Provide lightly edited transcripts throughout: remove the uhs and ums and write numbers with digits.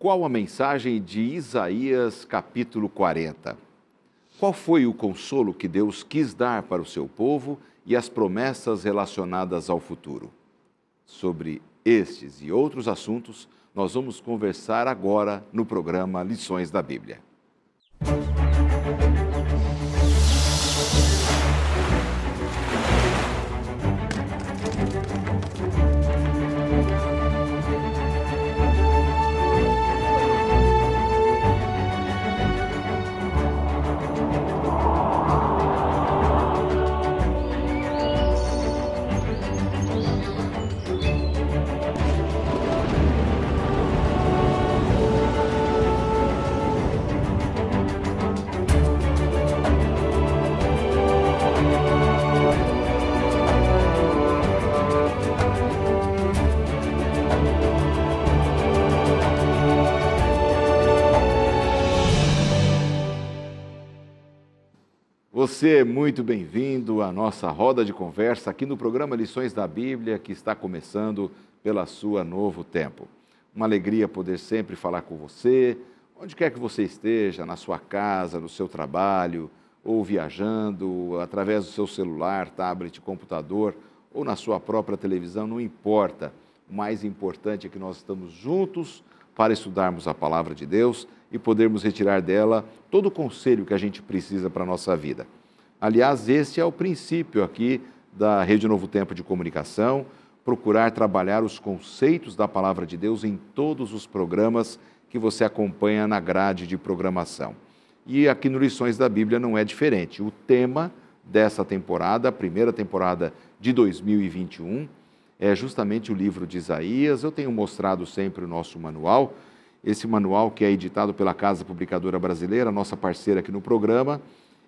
Qual a mensagem de Isaías capítulo 40? Qual foi o consolo que Deus quis dar para o seu povo e as promessas relacionadas ao futuro? Sobre estes e outros assuntos, nós vamos conversar agora no programa Lições da Bíblia. Você é muito bem-vindo à nossa roda de conversa aqui no programa Lições da Bíblia, que está começando pela sua Novo Tempo. Uma alegria poder sempre falar com você, onde quer que você esteja, na sua casa, no seu trabalho, ou viajando, através do seu celular, tablet, computador, ou na sua própria televisão, não importa. O mais importante é que nós estamos juntos para estudarmos a Palavra de Deus e podermos retirar dela todo o conselho que a gente precisa para a nossa vida. Aliás, este é o princípio aqui da Rede Novo Tempo de Comunicação, procurar trabalhar os conceitos da Palavra de Deus em todos os programas que você acompanha na grade de programação. E aqui no Lições da Bíblia não é diferente. O tema dessa temporada, a primeira temporada de 2021, é justamente o livro de Isaías. Eu tenho mostrado sempre o nosso manual, esse manual que é editado pela Casa Publicadora Brasileira, nossa parceira aqui no programa.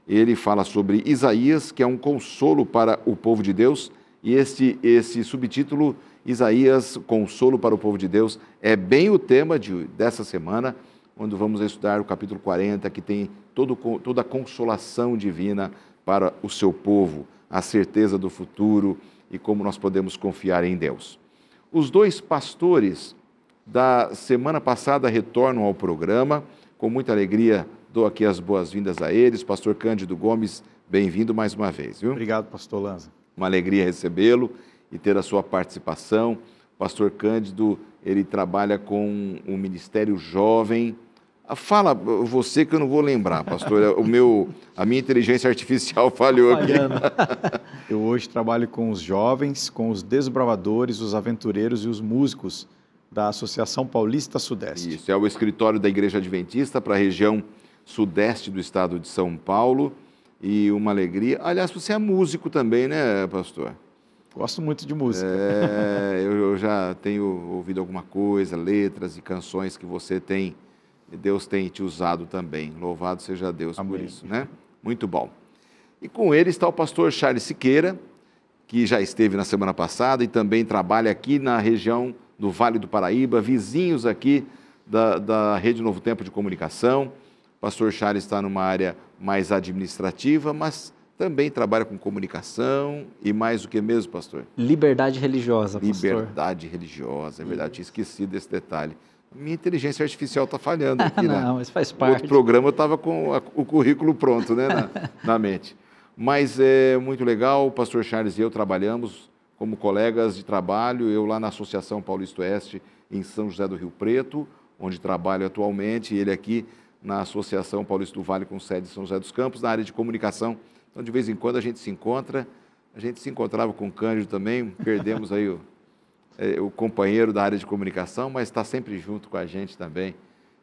Ele fala sobre Isaías, que é um consolo para o povo de Deus, e esse subtítulo, Isaías, consolo para o povo de Deus, é bem o tema dessa semana, onde vamos estudar o capítulo 40, que tem toda a consolação divina para o seu povo, a certeza do futuro e como nós podemos confiar em Deus. Os dois pastores da semana passada retornam ao programa. Com muita alegria, dou aqui as boas-vindas a eles. Pastor Cândido Gomes, bem-vindo mais uma vez, viu? Obrigado, pastor Lanza. Uma alegria recebê-lo e ter a sua participação. Pastor Cândido, ele trabalha com o Ministério Jovem. Fala você que eu não vou lembrar, pastor. A minha inteligência artificial falhou aqui. Eu hoje trabalho com os jovens, com os desbravadores, os aventureiros e os músicos da Associação Paulista Sudeste. Isso, é o escritório da Igreja Adventista para a região sudeste do estado de São Paulo. E uma alegria. Aliás, você é músico também, né, pastor? Gosto muito de música. Eu já tenho ouvido alguma coisa, letras e canções que você tem, Deus tem te usado também. Louvado seja Deus. Amém. Por isso, né? Muito bom. E com ele está o pastor Charles Siqueira, que já esteve na semana passada e também trabalha aqui na região do Vale do Paraíba, vizinhos aqui da Rede Novo Tempo de Comunicação. O pastor Charles está numa área mais administrativa, mas também trabalha com comunicação e mais o que mesmo, pastor? Liberdade religiosa, pastor. Liberdade religiosa, é verdade, tinha esquecido desse detalhe. Minha inteligência artificial está falhando aqui, né? Não, mas faz parte. No outro programa eu estava com o currículo pronto, né, na mente. Mas é muito legal, o pastor Charles e eu trabalhamos como colegas de trabalho, eu lá na Associação Paulista Oeste, em São José do Rio Preto, onde trabalho atualmente, e ele aqui na Associação Paulista do Vale, com sede em São José dos Campos, na área de comunicação. Então, de vez em quando, a gente se encontrava com o Cândido também, perdemos aí o companheiro da área de comunicação, mas está sempre junto com a gente também.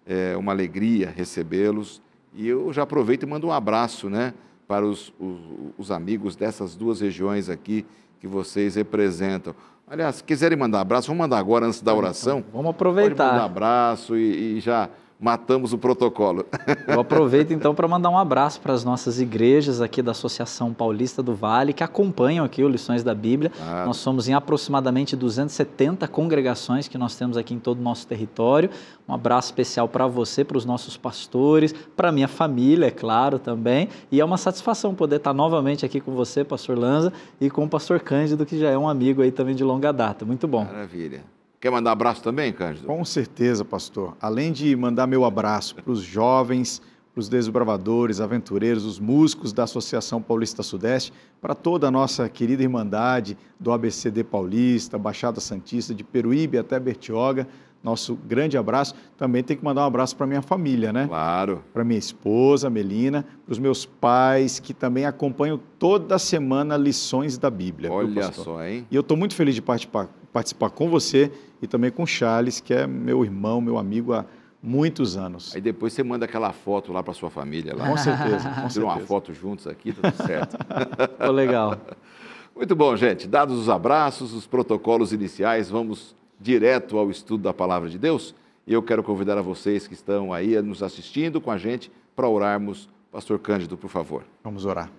É uma alegria recebê-los. E eu já aproveito e mando um abraço, né, para os amigos dessas duas regiões aqui que vocês representam. Aliás, se quiserem mandar abraço, vamos mandar agora antes da oração. Então, vamos aproveitar. Pode mandar abraço e já matamos o protocolo. Eu aproveito então para mandar um abraço para as nossas igrejas aqui da Associação Paulista do Vale, que acompanham aqui o Lições da Bíblia. Nós somos em aproximadamente 270 congregações que nós temos aqui em todo o nosso território. Um abraço especial para você, para os nossos pastores, para a minha família, é claro, também. E é uma satisfação poder estar novamente aqui com você, pastor Lanza, e com o pastor Cândido, que já é um amigo aí também de longa data. Muito bom. Maravilha. Quer mandar abraço também, Cândido? Com certeza, pastor. Além de mandar meu abraço para os jovens, para os desbravadores, aventureiros, os músicos da Associação Paulista Sudeste, para toda a nossa querida Irmandade do ABCD Paulista, Baixada Santista, de Peruíbe até Bertioga, nosso grande abraço. Também tem que mandar um abraço para minha família, né? Claro. Para minha esposa, Melina, para os meus pais, que também acompanham toda semana lições da Bíblia. Olha só, hein? E eu estou muito feliz de participar com você e também com o Charles, que é meu irmão, meu amigo há muitos anos. Aí depois você manda aquela foto lá para sua família. Lá. Com certeza. Tira uma foto juntos aqui, tudo certo. Oh, legal. Muito bom, gente. Dados os abraços, os protocolos iniciais, vamos direto ao estudo da Palavra de Deus. E eu quero convidar a vocês que estão aí nos assistindo com a gente para orarmos. Pastor Cândido, por favor. Vamos orar.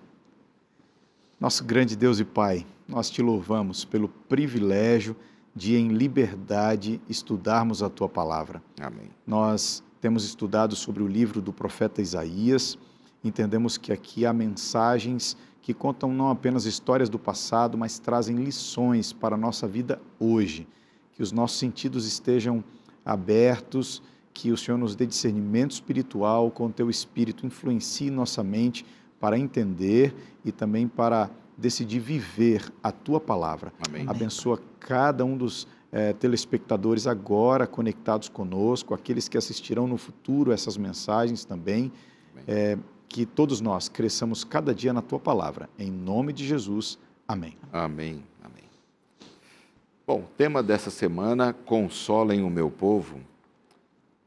Nosso grande Deus e Pai, nós te louvamos pelo privilégio de, em liberdade, estudarmos a Tua Palavra. Amém. Nós temos estudado sobre o livro do profeta Isaías, entendemos que aqui há mensagens que contam não apenas histórias do passado, mas trazem lições para a nossa vida hoje. Que os nossos sentidos estejam abertos, que o Senhor nos dê discernimento espiritual, com o Teu Espírito influencie nossa mente para entender e também para decidir viver a Tua Palavra. Amém. Abençoa cada um dos telespectadores agora conectados conosco, aqueles que assistirão no futuro essas mensagens também, que todos nós cresçamos cada dia na Tua Palavra. Em nome de Jesus, amém. Amém, amém. Bom, tema dessa semana, consolem o meu povo.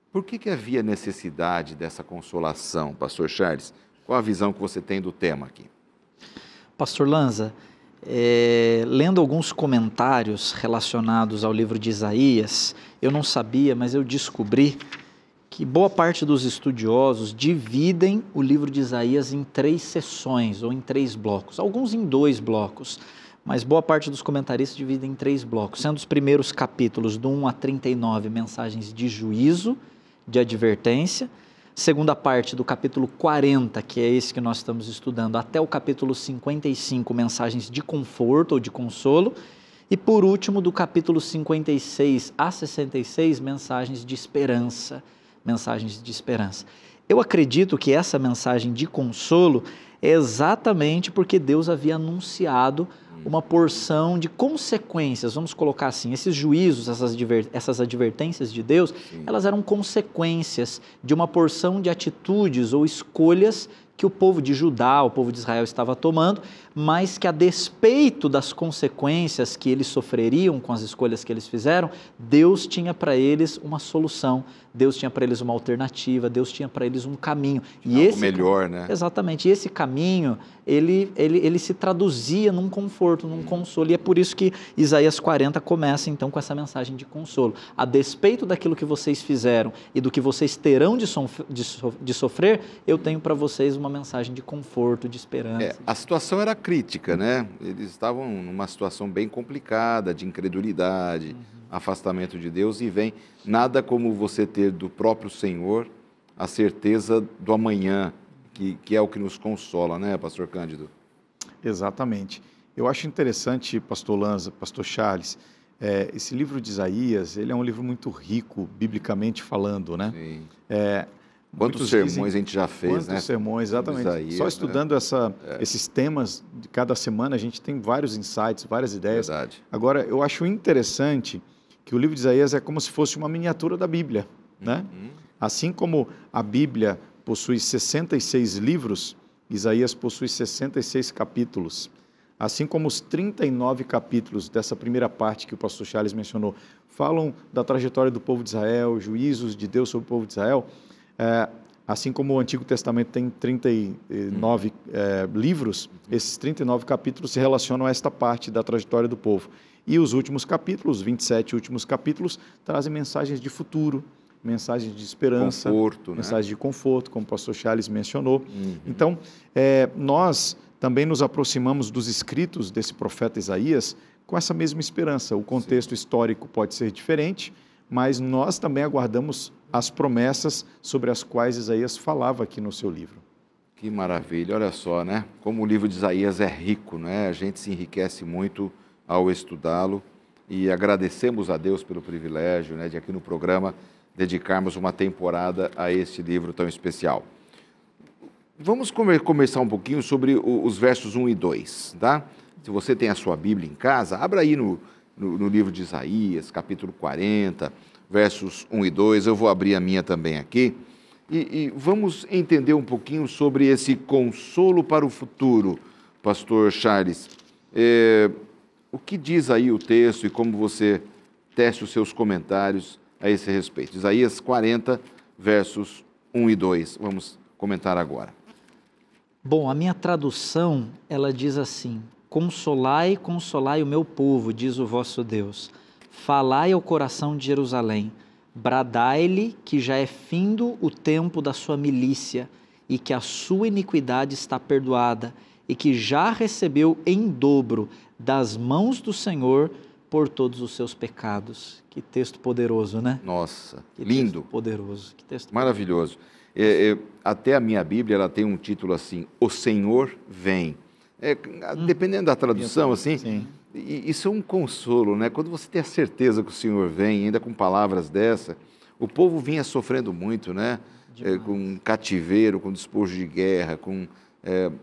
Por que havia necessidade dessa consolação, Pastor Charles? Qual a visão que você tem do tema aqui? Pastor Lanza, lendo alguns comentários relacionados ao livro de Isaías, eu não sabia, mas eu descobri que boa parte dos estudiosos dividem o livro de Isaías em 3 sessões ou em 3 blocos, alguns em 2 blocos, mas boa parte dos comentaristas dividem em 3 blocos, sendo os primeiros capítulos do 1 a 39 mensagens de juízo, de advertência, segunda parte do capítulo 40, que é esse que nós estamos estudando, até o capítulo 55, mensagens de conforto ou de consolo, e por último, do capítulo 56 a 66, mensagens de esperança. Mensagens de esperança. Eu acredito que essa mensagem de consolo é exatamente porque Deus havia anunciado uma porção de consequências, vamos colocar assim, esses juízos, essas advertências de Deus, elas eram consequências de uma porção de atitudes ou escolhas que o povo de Judá, o povo de Israel estava tomando, mas que a despeito das consequências que eles sofreriam com as escolhas que eles fizeram, Deus tinha para eles uma solução, Deus tinha para eles uma alternativa, Deus tinha para eles um caminho. E esse melhor, né? Exatamente, e esse caminho, ele se traduzia num conforto, num consolo, e é por isso que Isaías 40 começa então com essa mensagem de consolo. A despeito daquilo que vocês fizeram e do que vocês terão de sofrer, eu tenho para vocês uma mensagem de conforto, de esperança. A situação era crítica, né? Eles estavam numa situação bem complicada, de incredulidade, afastamento de Deus, e vem nada como você ter do próprio Senhor a certeza do amanhã, que é o que nos consola, né, Pastor Cândido? Exatamente. Eu acho interessante, Pastor Lanza, Pastor Charles, esse livro de Isaías, ele é um livro muito rico, biblicamente falando, né? Sim. Quantos sermões a gente já fez, quantos né? Sermões, exatamente. Isaías, só estudando esses temas de cada semana, a gente tem vários insights, várias ideias. Verdade. Agora, eu acho interessante que o livro de Isaías é como se fosse uma miniatura da Bíblia, né? Assim como a Bíblia possui 66 livros, Isaías possui 66 capítulos. Assim como os 39 capítulos dessa primeira parte que o pastor Charles mencionou, falam da trajetória do povo de Israel, juízos de Deus sobre o povo de Israel, assim como o Antigo Testamento tem 39 livros, esses 39 capítulos se relacionam a esta parte da trajetória do povo. E os últimos capítulos, 27 últimos capítulos, trazem mensagens de futuro, mensagens de esperança, conforto, mensagens de conforto, como o pastor Charles mencionou. Então, nós também nos aproximamos dos escritos desse profeta Isaías com essa mesma esperança. O contexto histórico pode ser diferente, mas nós também aguardamos as promessas sobre as quais Isaías falava aqui no seu livro. Que maravilha, olha só, né? Como o livro de Isaías é rico, né? A gente se enriquece muito ao estudá-lo. e agradecemos a Deus pelo privilégio, né, de aqui no programa dedicarmos uma temporada a este livro tão especial. Vamos conversar um pouquinho sobre os versos 1 e 2, tá? Se você tem a sua Bíblia em casa, abra aí no livro de Isaías, capítulo 40, versos 1 e 2, eu vou abrir a minha também aqui, e vamos entender um pouquinho sobre esse consolo para o futuro, pastor Charles. O que diz aí o texto e como você tece os seus comentários a esse respeito? Isaías 40, versos 1 e 2, vamos comentar agora. Bom, a minha tradução, ela diz assim: consolai, consolai o meu povo, diz o vosso Deus. Falai ao coração de Jerusalém, bradai-lhe que já é findo o tempo da sua milícia, e que a sua iniquidade está perdoada, e que já recebeu em dobro das mãos do Senhor por todos os seus pecados. Que texto poderoso, né? Nossa, que lindo. Texto poderoso. Que texto maravilhoso. Até a minha Bíblia, ela tem um título assim, O Senhor Vem. Dependendo da tradução, assim, sim. Isso é um consolo, né? Quando você tem a certeza que o Senhor vem, ainda com palavras dessa, o povo vinha sofrendo muito, né? Com cativeiro, com despojo de guerra, com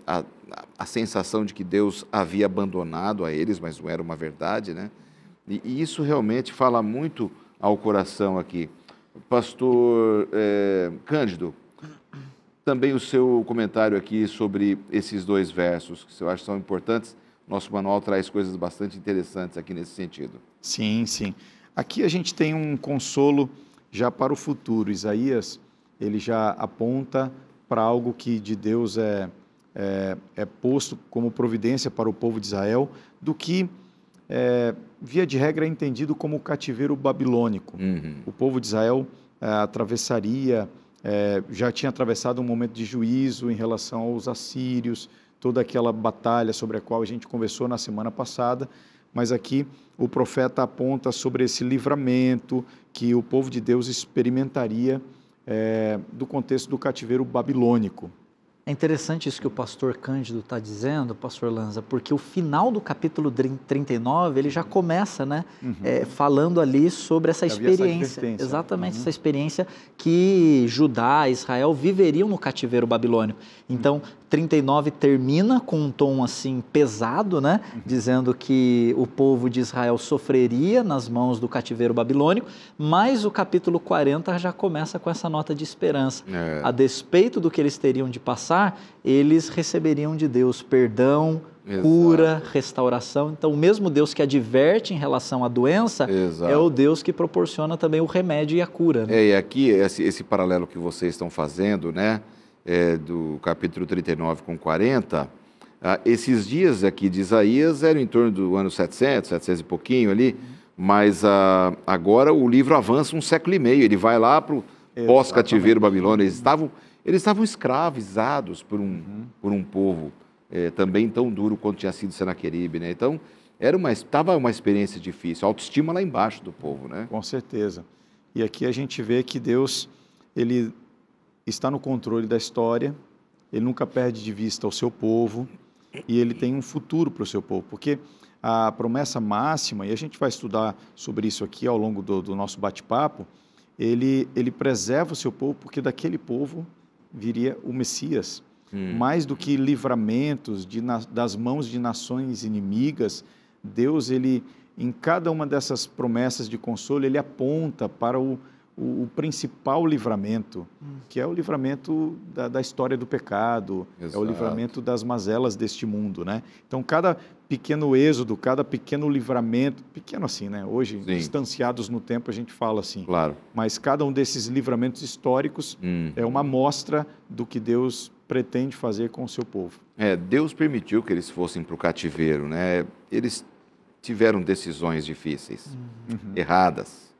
a sensação de que Deus havia abandonado a eles, mas não era uma verdade, né? E isso realmente fala muito ao coração aqui. Pastor Cândido, também o seu comentário aqui sobre esses dois versos, que eu acho que são importantes. Nosso manual traz coisas bastante interessantes aqui nesse sentido. Sim, sim. Aqui a gente tem um consolo já para o futuro. Isaías, ele já aponta para algo que de Deus é posto como providência para o povo de Israel, do que, via de regra, é entendido como o cativeiro babilônico. Uhum. O povo de Israel atravessaria, já tinha atravessado um momento de juízo em relação aos assírios, toda aquela batalha sobre a qual a gente conversou na semana passada, mas aqui o profeta aponta sobre esse livramento que o povo de Deus experimentaria do contexto do cativeiro babilônico. É interessante isso que o pastor Cândido está dizendo, pastor Lanza, porque o final do capítulo 39, ele já começa, né, falando ali sobre essa experiência, exatamente essa experiência que Judá, Israel viveriam no cativeiro babilônico. Então, 39 termina com um tom assim pesado, né, dizendo que o povo de Israel sofreria nas mãos do cativeiro babilônico, mas o capítulo 40 já começa com essa nota de esperança. A despeito do que eles teriam de passar, eles receberiam de Deus perdão, cura, restauração. Então, o mesmo Deus que adverte em relação à doença, é o Deus que proporciona também o remédio e a cura. Né? E aqui, esse paralelo que vocês estão fazendo, né, do capítulo 39 com 40, esses dias aqui de Isaías eram em torno do ano 700 e pouquinho ali, mas agora o livro avança um século e meio, ele vai lá para o pós-cativeiro babilônico. Eles estavam escravizados por um povo também tão duro quanto tinha sido Senaqueribe, né? Então, estava uma experiência difícil, a autoestima lá embaixo do povo, né? Com certeza. E aqui a gente vê que Deus, ele está no controle da história, ele nunca perde de vista o seu povo e ele tem um futuro para o seu povo, porque a promessa máxima, e a gente vai estudar sobre isso aqui ao longo do nosso bate-papo, ele preserva o seu povo porque daquele povo viria o Messias. Mais do que livramentos das mãos de nações inimigas, Deus, ele, em cada uma dessas promessas de consolo, ele aponta para o principal livramento, que é o livramento da história do pecado, é o livramento das mazelas deste mundo, né? Então, cada pequeno êxodo, cada pequeno livramento, pequeno assim, né? Hoje, distanciados no tempo, a gente fala assim. Claro. Mas cada um desses livramentos históricos é uma amostra do que Deus pretende fazer com o seu povo. Deus permitiu que eles fossem para o cativeiro, né? Eles tiveram decisões difíceis, erradas.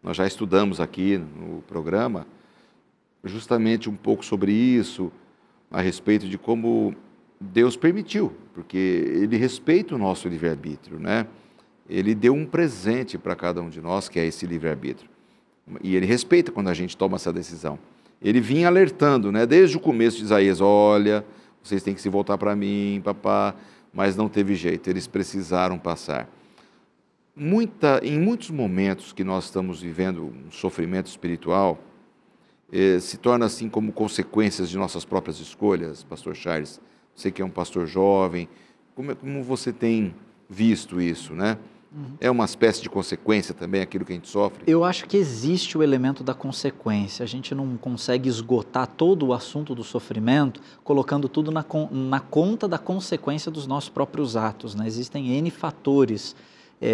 Nós já estudamos aqui no programa justamente um pouco sobre isso, a respeito de como Deus permitiu, porque Ele respeita o nosso livre-arbítrio, né? Ele deu um presente para cada um de nós, que é esse livre-arbítrio. E Ele respeita quando a gente toma essa decisão. Ele vinha alertando, né? Desde o começo de Isaías, olha, vocês têm que se voltar para mim, papá, mas não teve jeito, eles precisaram passar. em muitos momentos que nós estamos vivendo um sofrimento espiritual, se torna assim como consequências de nossas próprias escolhas, pastor Charles. Você que é um pastor jovem, como você tem visto isso, né? É uma espécie de consequência também aquilo que a gente sofre? Eu acho que existe o elemento da consequência. A gente não consegue esgotar todo o assunto do sofrimento colocando tudo na conta da consequência dos nossos próprios atos, né? Existem N fatores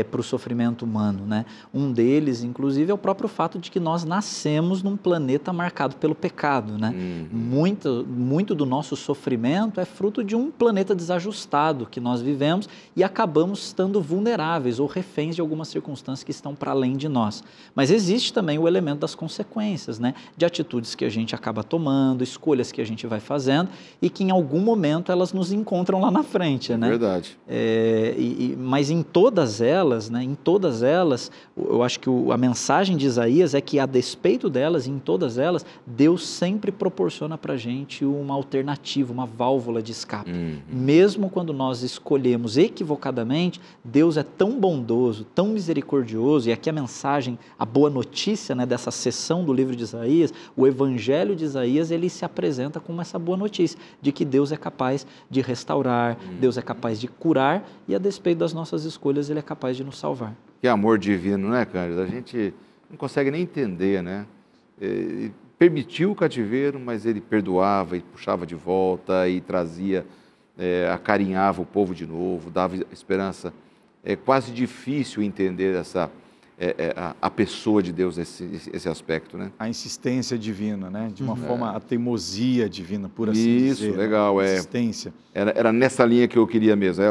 para o sofrimento humano, né? Um deles, inclusive, é o próprio fato de que nós nascemos num planeta marcado pelo pecado, né? Muito do nosso sofrimento é fruto de um planeta desajustado que nós vivemos e acabamos estando vulneráveis ou reféns de algumas circunstâncias que estão para além de nós. Mas existe também o elemento das consequências, né? De atitudes que a gente acaba tomando, escolhas que a gente vai fazendo e que em algum momento elas nos encontram lá na frente, né? Verdade. Mas em todas elas, eu acho que a mensagem de Isaías é que, a despeito delas, em todas elas, Deus sempre proporciona para a gente uma alternativa, uma válvula de escape. Mesmo quando nós escolhemos equivocadamente, Deus é tão bondoso, tão misericordioso, e aqui a mensagem, a boa notícia, né, dessa sessão do livro de Isaías, o Evangelho de Isaías, ele se apresenta como essa boa notícia, de que Deus é capaz de restaurar, Deus é capaz de curar, e a despeito das nossas escolhas, Ele é capaz de nos salvar. Que amor divino, né, Cândido? A gente não consegue nem entender, né? Ele permitiu o cativeiro, mas Ele perdoava e puxava de volta e trazia, acarinhava o povo de novo, dava esperança. É quase difícil entender a pessoa de Deus nesse aspecto, né? A insistência divina, né? De uma forma, a teimosia divina, por assim dizer. Isso, legal. A insistência. Era nessa linha que eu queria mesmo.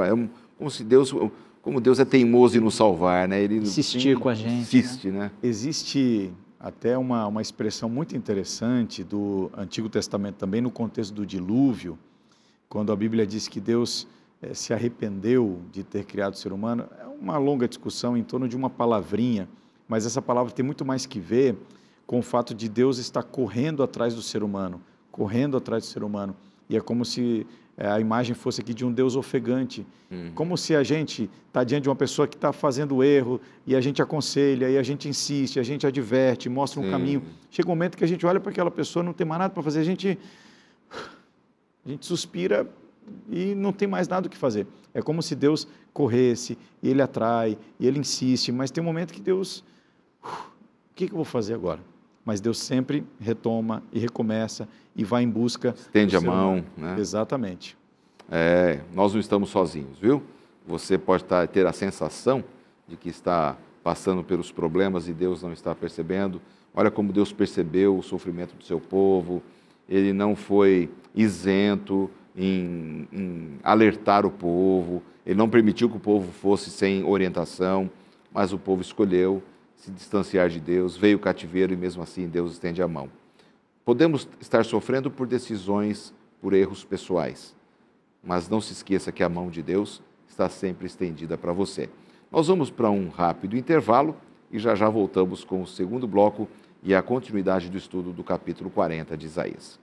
Como Deus é teimoso em nos salvar, né? Ele insistir com a gente. Insiste, né? Existe até uma expressão muito interessante do Antigo Testamento, também no contexto do dilúvio, quando a Bíblia diz que Deus se arrependeu de ter criado o ser humano. É uma longa discussão em torno de uma palavrinha, mas essa palavra tem muito mais que ver com o fato de Deus estar correndo atrás do ser humano, e é como se a imagem fosse aqui de um Deus ofegante, como se a gente está diante de uma pessoa que está fazendo erro, e a gente aconselha, e a gente insiste, a gente adverte, mostra um caminho. Chega um momento que a gente olha para aquela pessoa, não tem mais nada para fazer, a gente suspira e não tem mais nada o que fazer. É como se Deus corresse, e Ele atrai, e Ele insiste, mas tem um momento que Deus, o que eu vou fazer agora? Mas Deus sempre retoma e recomeça e vai em busca. Estende a mão, né? Exatamente. Nós não estamos sozinhos, viu? Você pode ter a sensação de que está passando pelos problemas e Deus não está percebendo. Olha como Deus percebeu o sofrimento do seu povo. Ele não foi isento em alertar o povo. Ele não permitiu que o povo fosse sem orientação, mas o povo escolheu se distanciar de Deus, veio o cativeiro e mesmo assim Deus estende a mão. Podemos estar sofrendo por decisões, por erros pessoais, mas não se esqueça que a mão de Deus está sempre estendida para você. Nós vamos para um rápido intervalo e já voltamos com o segundo bloco e a continuidade do estudo do capítulo 40 de Isaías.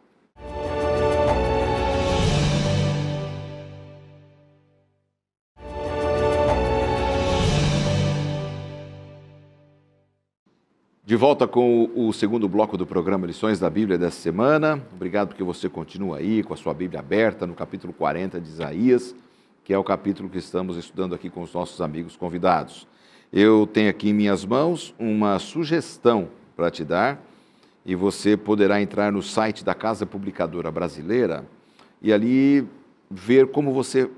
De volta com o segundo bloco do programa Lições da Bíblia dessa semana. Obrigado porque você continua aí com a sua Bíblia aberta no capítulo 40 de Isaías, que é o capítulo que estamos estudando aqui com os nossos amigos convidados. Eu tenho aqui em minhas mãos uma sugestão para te dar, e você poderá entrar no site da Casa Publicadora Brasileira e ali ver como você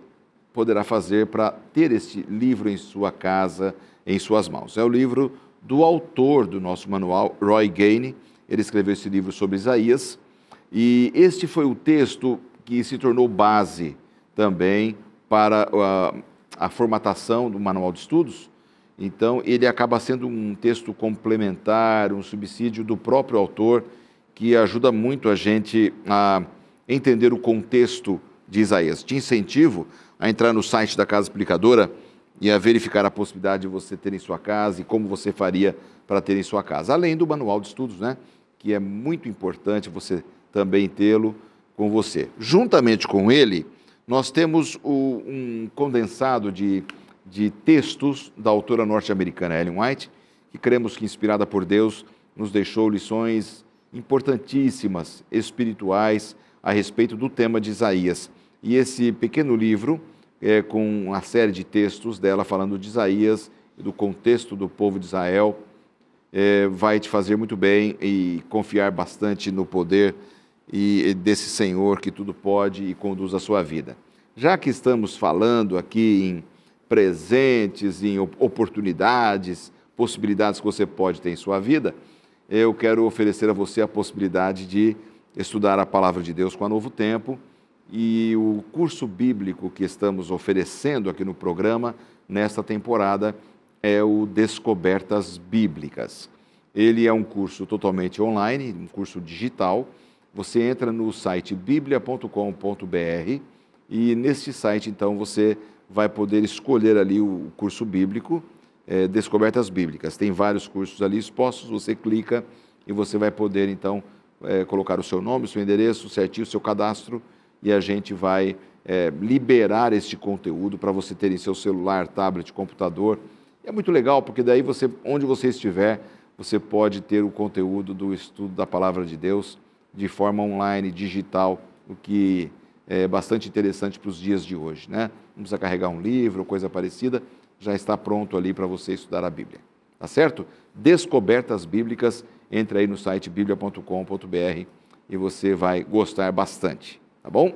poderá fazer para ter este livro em sua casa, em suas mãos. É o livro do autor do nosso manual, Roy Gaine. Ele escreveu esse livro sobre Isaías, e este foi o texto que se tornou base também para a formatação do manual de estudos. Então, ele acaba sendo um texto complementar, um subsídio do próprio autor, que ajuda muito a gente a entender o contexto de Isaías. Te incentivo a entrar no site da Casa Publicadora e a verificar a possibilidade de você ter em sua casa e como você faria para ter em sua casa. Além do manual de estudos, né, que é muito importante você também tê-lo com você. Juntamente com ele, nós temos um condensado de de textos da autora norte-americana Ellen White, que cremos que, inspirada por Deus, nos deixou lições importantíssimas, espirituais, a respeito do tema de Isaías. E esse pequeno livro, com uma série de textos dela falando de Isaías e do contexto do povo de Israel, vai te fazer muito bem e confiar bastante no poder e desse Senhor que tudo pode e conduz a sua vida. Já que estamos falando aqui em presentes, em oportunidades, possibilidades que você pode ter em sua vida, eu quero oferecer a você a possibilidade de estudar a Palavra de Deus com a Novo Tempo, e o curso bíblico que estamos oferecendo aqui no programa, nesta temporada, é o Descobertas Bíblicas. Ele é um curso totalmente online, um curso digital. Você entra no site biblia.com.br e neste site, então, você vai poder escolher ali o curso bíblico, Descobertas Bíblicas. Tem vários cursos ali expostos, você clica e você vai poder, então, colocar o seu nome, o seu endereço, certinho, o seu cadastro, e a gente vai liberar este conteúdo para você ter em seu celular, tablet, computador. É muito legal, porque daí você, onde você estiver, você pode ter o conteúdo do estudo da Palavra de Deus de forma online, digital, o que é bastante interessante para os dias de hoje, né? Não precisa carregar um livro ou coisa parecida, já está pronto ali para você estudar a Bíblia. Tá certo? Descobertas Bíblicas, entre aí no site biblia.com.br e você vai gostar bastante, tá bom?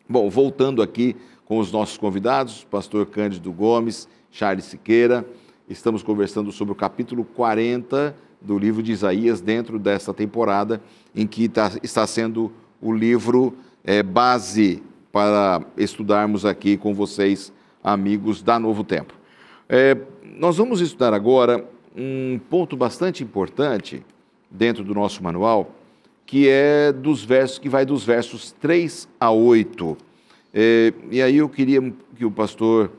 Bom, voltando aqui com os nossos convidados, pastor Cândido Gomes, Charles Siqueira, estamos conversando sobre o capítulo 40 do livro de Isaías, dentro dessa temporada, em que está sendo o livro base para estudarmos aqui com vocês, amigos da Novo Tempo. Nós vamos estudar agora um ponto bastante importante dentro do nosso manual, que é que vai dos versos 3 a 8. E aí eu queria que o pastor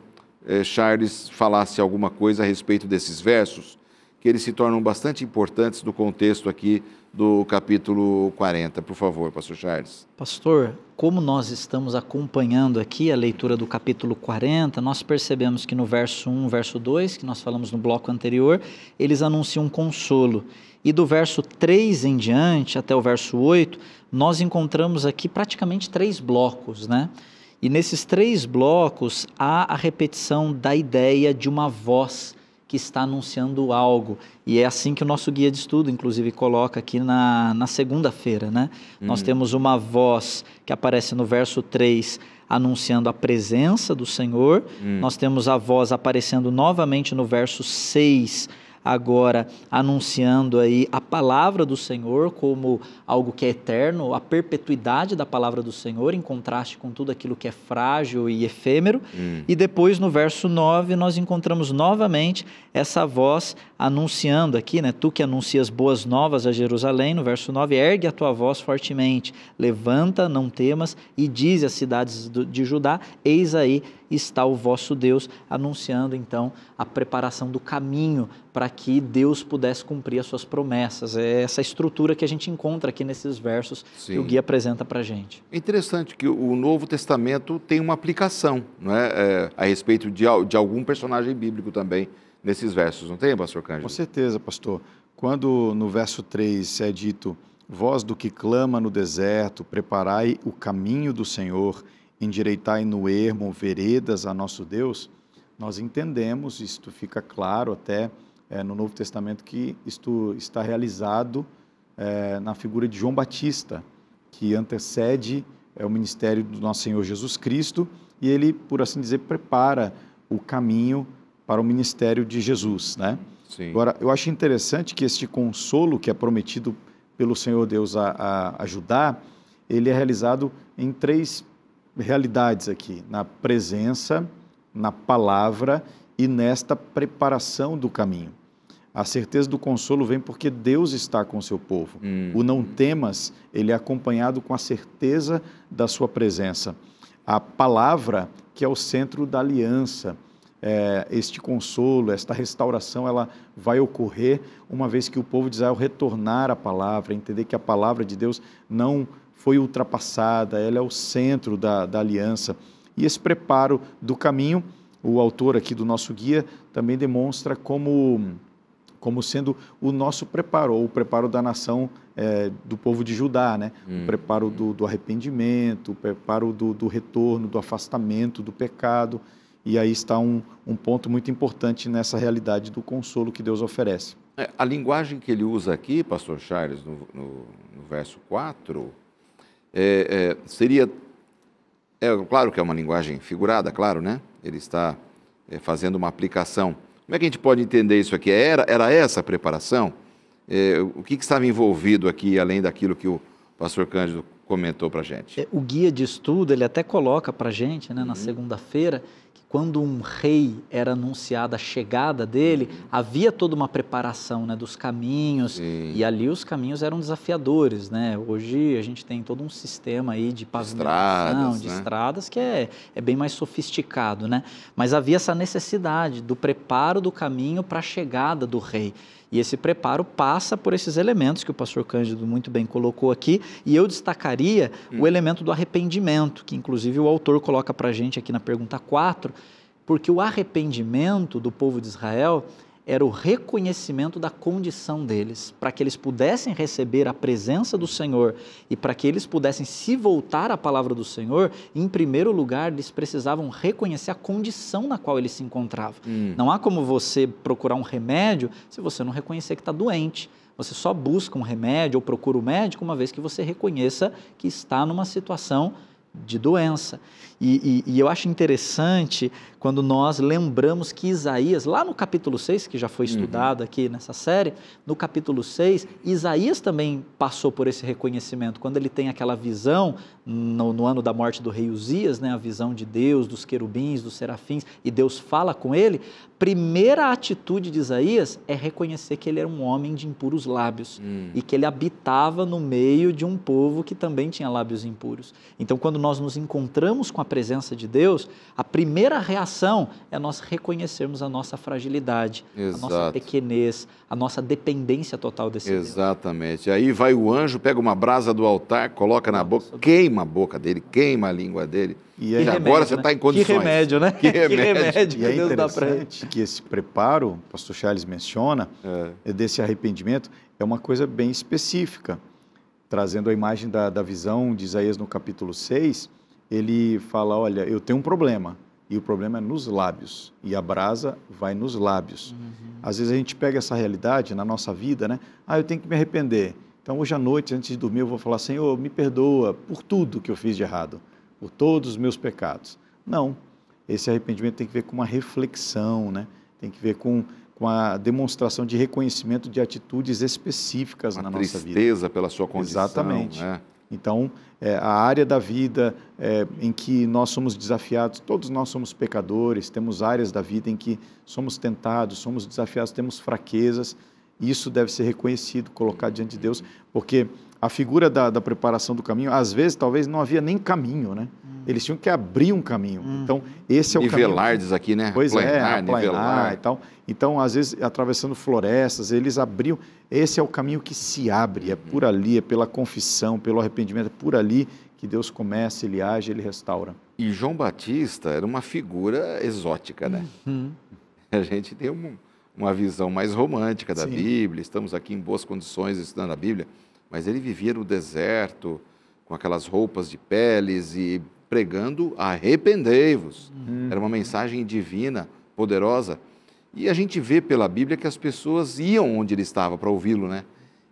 Charles falasse alguma coisa a respeito desses versos, que eles se tornam bastante importantes no contexto aqui do capítulo 40. Por favor, pastor Charles. Pastor, como nós estamos acompanhando aqui a leitura do capítulo 40, nós percebemos que no verso 1, verso 2, que nós falamos no bloco anterior, eles anunciam um consolo. E do verso 3 em diante, até o verso 8, nós encontramos aqui praticamente 3 blocos, né? E nesses 3 blocos há a repetição da ideia de uma voz que está anunciando algo. E é assim que o nosso guia de estudo, inclusive, coloca aqui na segunda-feira, né? Nós temos uma voz que aparece no verso 3, anunciando a presença do Senhor. Nós temos a voz aparecendo novamente no verso 6, agora anunciando aí a palavra do Senhor como algo que é eterno, a perpetuidade da palavra do Senhor, em contraste com tudo aquilo que é frágil e efêmero. E depois, no verso 9, nós encontramos novamente essa voz anunciando aqui, né? Tu que anuncias boas novas a Jerusalém, no verso 9, ergue a tua voz fortemente, levanta, não temas, e dize às cidades de Judá, eis aí está o vosso Deus, anunciando então a preparação do caminho para que Deus pudesse cumprir as suas promessas. É essa estrutura que a gente encontra aqui nesses versos. Sim. Que o guia apresenta para a gente. É interessante que o Novo Testamento tem uma aplicação, não é? A respeito de algum personagem bíblico também nesses versos, não tem, pastor Cândido? Com certeza, pastor. Quando no verso 3 é dito, voz do que clama no deserto, preparai o caminho do Senhor, endireitai no ermo veredas a nosso Deus, nós entendemos, isto fica claro até no Novo Testamento, que isto está realizado na figura de João Batista, que antecede o ministério do nosso Senhor Jesus Cristo, e ele, por assim dizer, prepara o caminho para o ministério de Jesus, né? Sim. Agora, eu acho interessante que este consolo que é prometido pelo Senhor Deus a Judá, ele é realizado em 3 realidades aqui, na presença, na palavra e nesta preparação do caminho. A certeza do consolo vem porque Deus está com o seu povo. O não temas, ele é acompanhado com a certeza da sua presença. A palavra, que é o centro da aliança, este consolo, esta restauração, ela vai ocorrer uma vez que o povo de Israel retornar à palavra, entender que a palavra de Deus não foi ultrapassada, ela é o centro da aliança. E esse preparo do caminho, o autor aqui do nosso guia também demonstra como sendo o nosso preparo, ou o preparo da nação do povo de Judá, né? O preparo do arrependimento, o preparo do retorno, do afastamento do pecado. E aí está um ponto muito importante nessa realidade do consolo que Deus oferece. A linguagem que ele usa aqui, pastor Charles, no verso 4, seria... claro que é uma linguagem figurada, claro, né? Ele está fazendo uma aplicação. Como é que a gente pode entender isso aqui? Era essa a preparação? O que estava envolvido aqui, além daquilo que o pastor Cândido comentou para a gente? O guia de estudo, ele até coloca para a gente, né, na segunda-feira, que quando um rei era anunciada a chegada dele, havia toda uma preparação, né, dos caminhos, Sim. E ali os caminhos eram desafiadores, né? Hoje a gente tem todo um sistema aí de pavimentação, de estradas, que é bem mais sofisticado, né? Mas havia essa necessidade do preparo do caminho para a chegada do rei. E esse preparo passa por esses elementos que o pastor Cândido muito bem colocou aqui, e eu destacaria o elemento do arrependimento, que inclusive o autor coloca para a gente aqui na pergunta 4, porque o arrependimento do povo de Israel era o reconhecimento da condição deles, para que eles pudessem receber a presença do Senhor e para que eles pudessem se voltar à palavra do Senhor, em primeiro lugar, eles precisavam reconhecer a condição na qual eles se encontravam. Não há como você procurar um remédio se você não reconhecer que está doente. Você só busca um remédio ou procura o médico uma vez que você reconheça que está numa situação de doença. E eu acho interessante quando nós lembramos que Isaías, lá no capítulo 6, que já foi estudado aqui nessa série, no capítulo 6, Isaías também passou por esse reconhecimento, quando ele tem aquela visão, no ano da morte do rei Uzias, né, a visão de Deus, dos querubins, dos serafins, e Deus fala com ele, primeira atitude de Isaías é reconhecer que ele era um homem de impuros lábios, e que ele habitava no meio de um povo que também tinha lábios impuros. Então, quando nós nos encontramos com a presença de Deus, a primeira reação é nós reconhecermos a nossa fragilidade, a nossa pequenez, a nossa dependência total desse Deus. Exatamente. Aí vai o anjo, pega uma brasa do altar, coloca na boca, queima a boca dele, queima a língua dele. E aí, agora você está em condições. Que remédio, né? Que remédio. E é interessante que esse preparo, o pastor Charles menciona, desse arrependimento, é uma coisa bem específica. Trazendo a imagem da visão de Isaías no capítulo 6, ele fala, olha, eu tenho um problema, e o problema é nos lábios, e a brasa vai nos lábios. Às vezes a gente pega essa realidade na nossa vida, né? Eu tenho que me arrepender. Então hoje à noite, antes de dormir, eu vou falar, Senhor, me perdoa por tudo que eu fiz de errado, por todos os meus pecados. Não, esse arrependimento tem que ver com uma reflexão, né? Tem que ver com a demonstração de reconhecimento de atitudes específicas na nossa vida. Tristeza pela sua condição. Exatamente. Né? Então, a área da vida em que nós somos desafiados, todos nós somos pecadores, temos áreas da vida em que somos tentados, somos desafiados, temos fraquezas, isso deve ser reconhecido, colocado diante de Deus, porque a figura da preparação do caminho, às vezes, talvez não havia nem caminho, né? Eles tinham que abrir um caminho. Então, esse é o nivelar, caminho. diz aqui, né? Pois aplanar, nivelar e tal. Então, às vezes, atravessando florestas, eles abriam. Esse é o caminho que se abre, é por ali, é pela confissão, pelo arrependimento, é por ali que Deus começa, Ele age, Ele restaura. E João Batista era uma figura exótica, né? A gente tem uma visão mais romântica da Bíblia, estamos aqui em boas condições estudando a Bíblia, mas ele vivia no deserto, com aquelas roupas de peles e pregando arrependei-vos. Era uma mensagem divina, poderosa. E a gente vê pela Bíblia que as pessoas iam onde ele estava para ouvi-lo, né?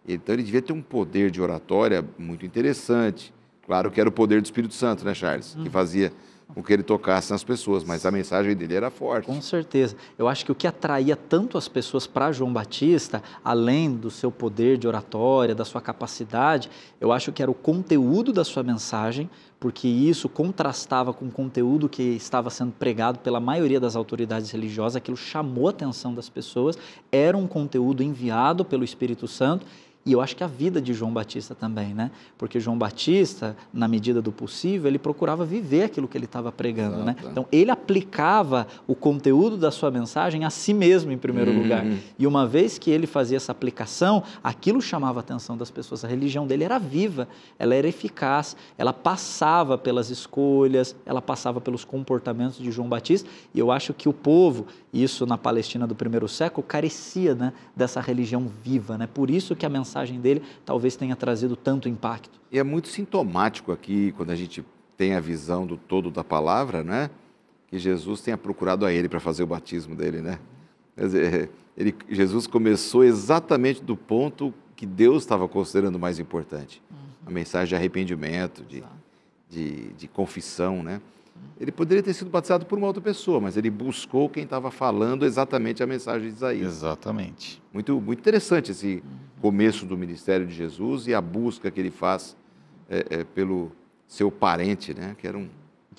Então ele devia ter um poder de oratória muito interessante. Claro que era o poder do Espírito Santo, né, Charles? Que fazia com que ele tocasse nas pessoas, mas a mensagem dele era forte. Com certeza. Eu acho que o que atraía tanto as pessoas para João Batista, além do seu poder de oratória, da sua capacidade, eu acho que era o conteúdo da sua mensagem, porque isso contrastava com o conteúdo que estava sendo pregado pela maioria das autoridades religiosas, aquilo chamou a atenção das pessoas, era um conteúdo enviado pelo Espírito Santo, E eu acho que a vida de João Batista também, né? Porque João Batista, na medida do possível, ele procurava viver aquilo que ele estava pregando, né? Então, ele aplicava o conteúdo da sua mensagem a si mesmo, em primeiro lugar. E uma vez que ele fazia essa aplicação, aquilo chamava a atenção das pessoas. A religião dele era viva, ela era eficaz, ela passava pelas escolhas, ela passava pelos comportamentos de João Batista. E eu acho que o povo, isso na Palestina do primeiro século, carecia, né, dessa religião viva, né? Por isso que a mensagem dele talvez tenha trazido tanto impacto. E é muito sintomático aqui, quando a gente tem a visão do todo da palavra, né? Que Jesus tenha procurado a ele para fazer o batismo dele, né? Quer dizer, Jesus começou exatamente do ponto que Deus estava considerando mais importante. A mensagem de arrependimento, de confissão, né? Ele poderia ter sido batizado por uma outra pessoa, mas ele buscou quem estava falando exatamente a mensagem de Isaías. Exatamente. Muito, muito interessante esse começo do ministério de Jesus e a busca que ele faz pelo seu parente, né? Que era um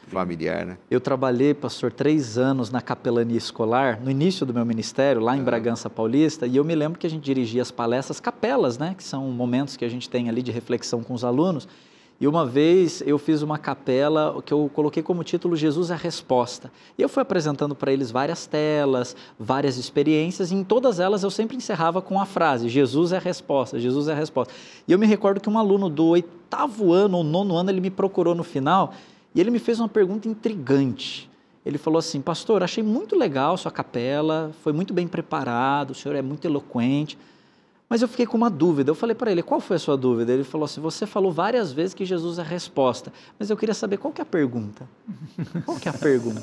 familiar, né? Eu trabalhei, pastor, 3 anos na capelania escolar, no início do meu ministério, lá em Bragança Paulista, e eu me lembro que a gente dirigia as palestras, capelas, né? Que são momentos que a gente tem ali de reflexão com os alunos. E uma vez eu fiz uma capela que eu coloquei como título Jesus é a Resposta. E eu fui apresentando para eles várias telas, várias experiências, e em todas elas eu sempre encerrava com a frase, Jesus é a resposta, Jesus é a resposta. E eu me recordo que um aluno do 8º ano ou 9º ano, ele me procurou no final, e ele me fez uma pergunta intrigante. Ele falou assim, pastor, achei muito legal sua capela, foi muito bem preparado, o senhor é muito eloquente, mas eu fiquei com uma dúvida. Eu falei para ele, qual foi a sua dúvida? Ele falou assim, você falou várias vezes que Jesus é a resposta, mas eu queria saber qual que é a pergunta. Qual que é a pergunta?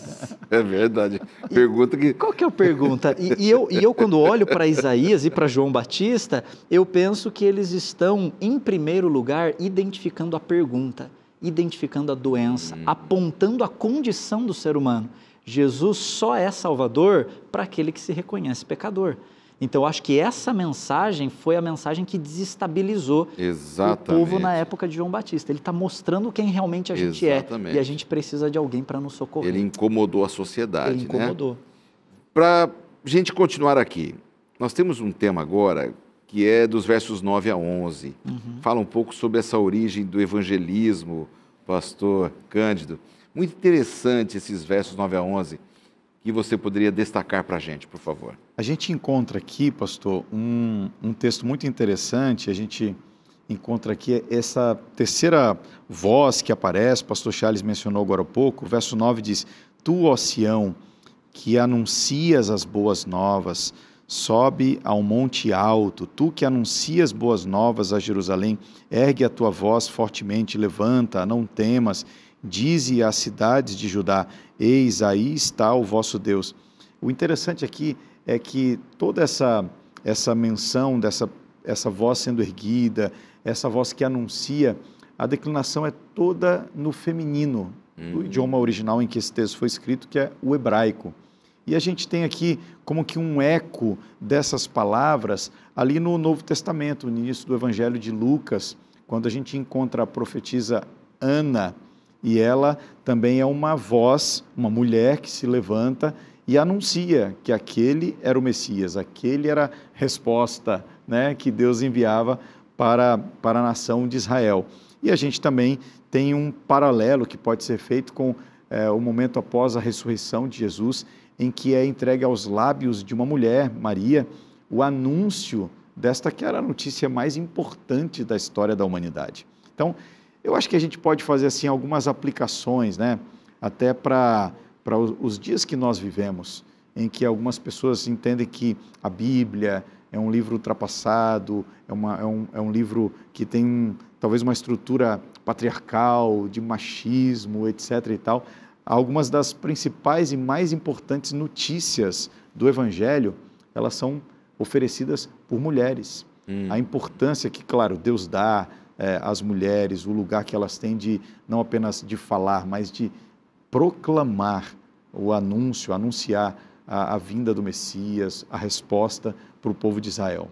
É verdade. Pergunta que... Qual que é a pergunta? E eu quando olho para Isaías e para João Batista, eu penso que eles estão, em primeiro lugar, identificando a pergunta, identificando a doença, apontando a condição do ser humano. Jesus só é Salvador para aquele que se reconhece pecador. Então, eu acho que essa mensagem foi a mensagem que desestabilizou o povo na época de João Batista. Ele está mostrando quem realmente a gente é. E a gente precisa de alguém para nos socorrer. Ele incomodou a sociedade, Ele incomodou. Né? Para a gente continuar aqui, nós temos um tema agora que é dos versos 9 a 11. Fala um pouco sobre essa origem do evangelismo, pastor Cândido. Muito interessante esses versos 9 a 11. Que você poderia destacar para a gente, por favor? A gente encontra aqui, pastor, um texto muito interessante. A gente encontra aqui essa terceira voz que aparece, o pastor Charles mencionou agora há pouco. O verso 9 diz, tu, ó Sião, que anuncias as boas novas, sobe ao monte alto, tu que anuncias boas novas a Jerusalém, ergue a tua voz fortemente, levanta, não temas, dize às cidades de Judá, eis aí está o vosso Deus. O interessante aqui é que toda essa menção essa voz sendo erguida, essa voz que anuncia, a declinação é toda no feminino, do idioma original em que esse texto foi escrito, que é o hebraico. E a gente tem aqui como que um eco dessas palavras ali no Novo Testamento, no início do Evangelho de Lucas, quando a gente encontra a profetisa Ana, e ela também é uma voz, uma mulher que se levanta e anuncia que aquele era o Messias, aquele era a resposta, né, que Deus enviava para a nação de Israel. E a gente também tem um paralelo que pode ser feito com o momento após a ressurreição de Jesus, em que é entregue aos lábios de uma mulher, Maria, o anúncio desta que era a notícia mais importante da história da humanidade. Então, eu acho que a gente pode fazer assim algumas aplicações, né? Até para os dias que nós vivemos, em que algumas pessoas entendem que a Bíblia é um livro ultrapassado, é um livro que tem talvez uma estrutura patriarcal, de machismo, etc. e tal. Algumas das principais e mais importantes notícias do Evangelho, elas são oferecidas por mulheres. A importância que, claro, Deus dá às mulheres, o lugar que elas têm de, não apenas de falar, mas de proclamar o anúncio, anunciar a vinda do Messias, a resposta para o povo de Israel.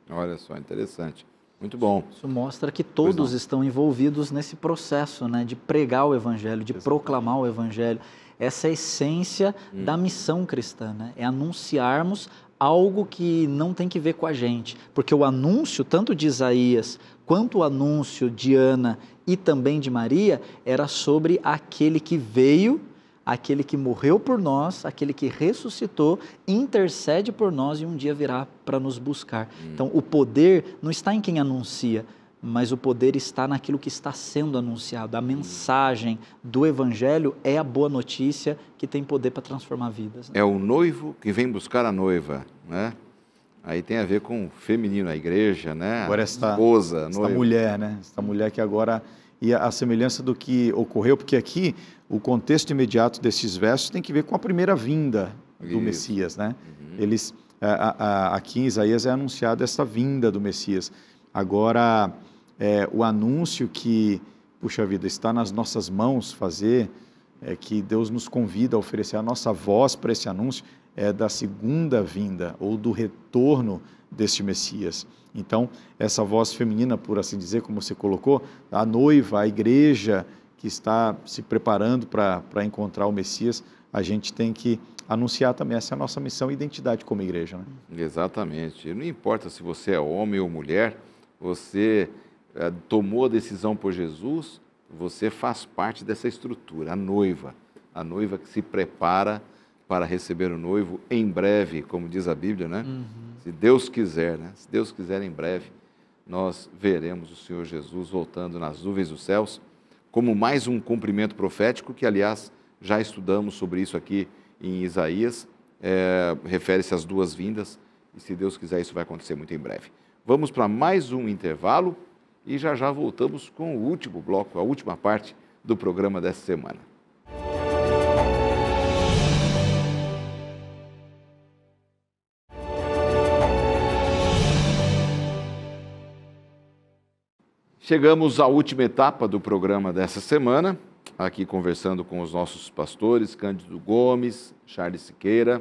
Olha só, interessante. Muito bom. Isso mostra que todos estão envolvidos nesse processo, né, de pregar o Evangelho, de proclamar o Evangelho. Essa é a essência da missão cristã, né? É anunciarmos algo que não tem que ver com a gente, porque o anúncio, tanto de Isaías, quanto o anúncio de Ana e também de Maria, era sobre aquele que veio, aquele que morreu por nós, aquele que ressuscitou, intercede por nós e um dia virá para nos buscar. Então, o poder não está em quem anuncia, mas o poder está naquilo que está sendo anunciado. A mensagem do Evangelho é a boa notícia que tem poder para transformar vidas. É o noivo que vem buscar a noiva, né? Aí tem a ver com o feminino, a igreja, né? Agora esposa, esta mulher, né? Esta mulher que agora... E a semelhança do que ocorreu, porque aqui o contexto imediato desses versos tem que ver com a primeira vinda do Messias, né? Eles, aqui em Isaías é anunciada essa vinda do Messias. Agora, o anúncio que, puxa vida, está nas nossas mãos fazer, que Deus nos convida a oferecer a nossa voz para esse anúncio, é da segunda vinda, ou do retorno deste Messias. Então, essa voz feminina, por assim dizer, como você colocou, a noiva, a igreja que está se preparando para encontrar o Messias, a gente tem que anunciar também, essa é a nossa missão e identidade como igreja. Né? Exatamente. Não importa se você é homem ou mulher, você tomou a decisão por Jesus, você faz parte dessa estrutura, a noiva que se prepara para receber o noivo em breve, como diz a Bíblia, né? Se Deus quiser, né? Se Deus quiser, em breve, nós veremos o Senhor Jesus voltando nas nuvens dos céus, como mais um cumprimento profético, que, aliás, já estudamos sobre isso aqui em Isaías, refere-se às duas vindas, e se Deus quiser, isso vai acontecer muito em breve. Vamos para mais um intervalo e já já voltamos com o último bloco, a última parte do programa dessa semana. Chegamos à última etapa do programa dessa semana, aqui conversando com os nossos pastores, Cândido Gomes, Charles Siqueira,